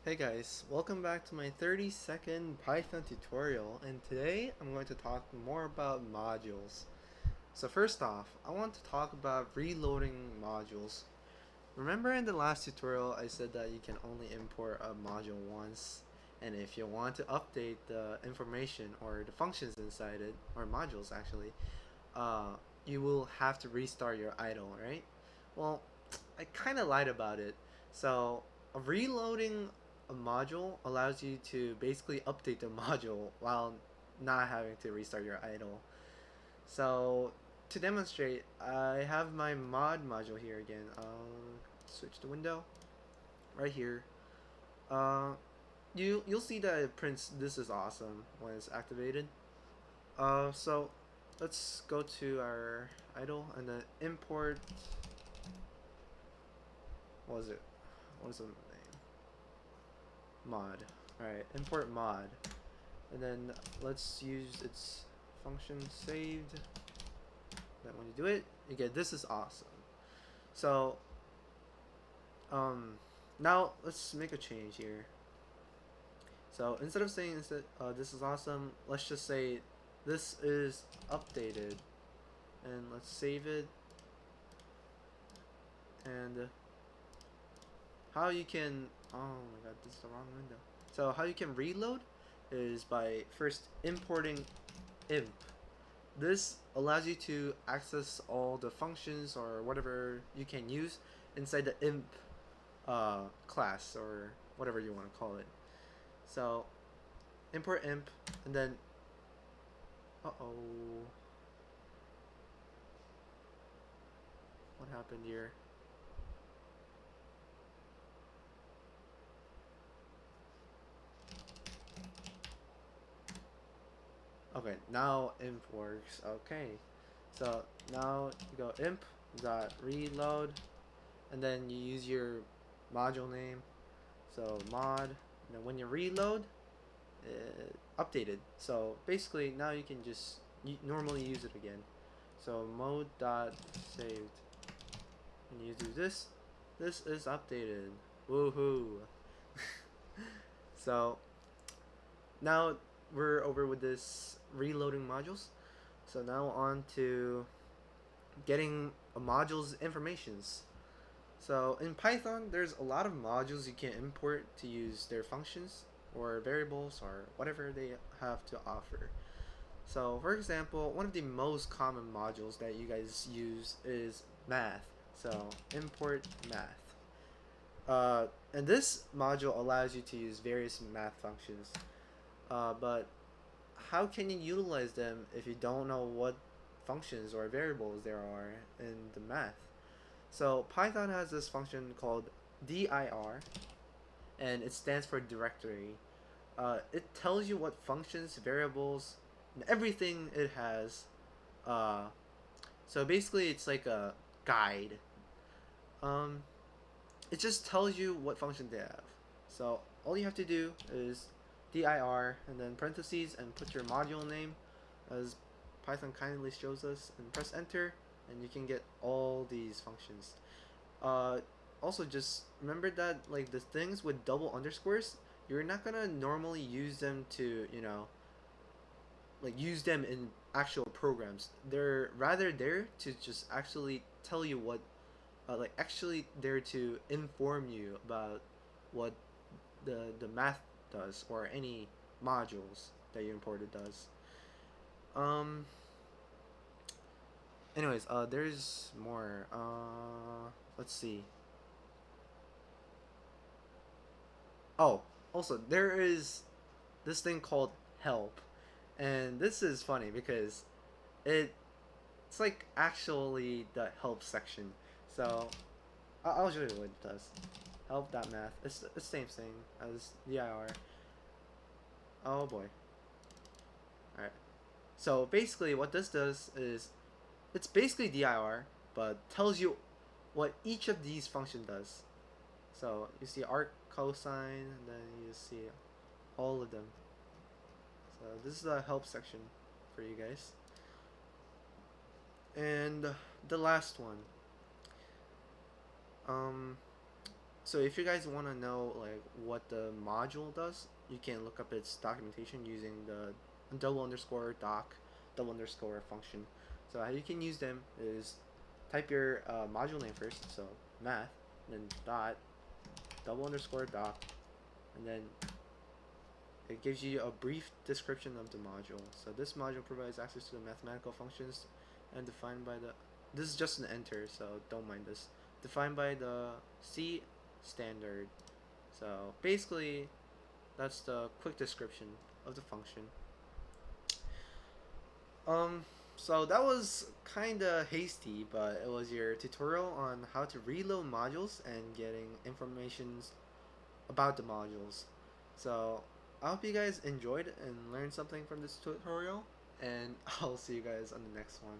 Hey guys, welcome back to my 30-second Python tutorial, and today I'm going to talk more about modules. So first off, I want to talk about reloading modules. Remember in the last tutorial I said that you can only import a module once, and if you want to update the information or the functions inside it, or modules actually, uh, you will have to restart your idle, right? Well, I kind of lied about it. So, reloading a module allows you to basically update the module while not having to restart your idle. So, to demonstrate, I have my mod module here again. I'll switch the window right here. Uh, you'll see that it prints "This is awesome" when it's activated. So let's go to our idle and then import. What was it? What is the name? Mod. Alright, import mod. And then let's use its function saved. Then when you do it, you get "This is awesome." So, um, now let's make a change here. So instead of saying "This is awesome," let's just say "This is updated." And let's save it. And how you can, oh my god, this is the wrong window. So how you can reload is by first importing imp. This allows you to access all the functions or whatever you can use inside the imp class or whatever you want to call it. So import imp, and then what happened here? Okay, now imp works. Okay, so now you go imp dot reload, and then you use your module name. So mod, and then when you reload, updated. So basically now you can just normally use it again. So mode dot saved, and you do this. This is updated. Woohoo! So now we're over with this reloading modules. So now on to getting a module's informations. So in Python, there's a lot of modules you can import to use their functions or variables or whatever they have to offer. So for example, one of the most common modules that you guys use is math. So import math. And this module allows you to use various math functions. But how can you utilize them if you don't know what functions or variables there are in the math? So Python has this function called dir, and it stands for directory. It tells you what functions, variables, and everything it has. Uh, so basically, it's like a guide. Um, it just tells you what function they have. So all you have to do is dir and then parentheses and put your module name, as Python kindly shows us, and press enter, and you can get all these functions. Uh, Also, just remember that like the things with double underscores, you're not gonna normally use them to like use them in actual programs. They're rather there to just actually tell you what, like actually there to inform you about what the math does or any modules that you imported does. Um. Anyways, there's more. Let's see. Oh, also there is this thing called help, and this is funny because it it's like actually the help section. So I'll show you what it does. Help.math. It's the same thing as dir. Oh boy. Alright. So basically what this does is it's basically dir, but tells you what each of these function does. So you see arc, cosine, and then you see all of them. So this is the help section for you guys. And the last one. Um So if you guys want to know like what the module does, you can look up its documentation using the double underscore doc double underscore function. So how you can use them is type your module name first, so math, then dot double underscore doc, and then it gives you a brief description of the module. So this module provides access to the mathematical functions and defined by the. This is just an enter, so don't mind this. Defined by the C standard. So basically, that's the quick description of the function. Um, so that was kind of hasty, but it was your tutorial on how to reload modules and getting informations about the modules. So I hope you guys enjoyed and learned something from this tutorial, and I'll see you guys on the next one.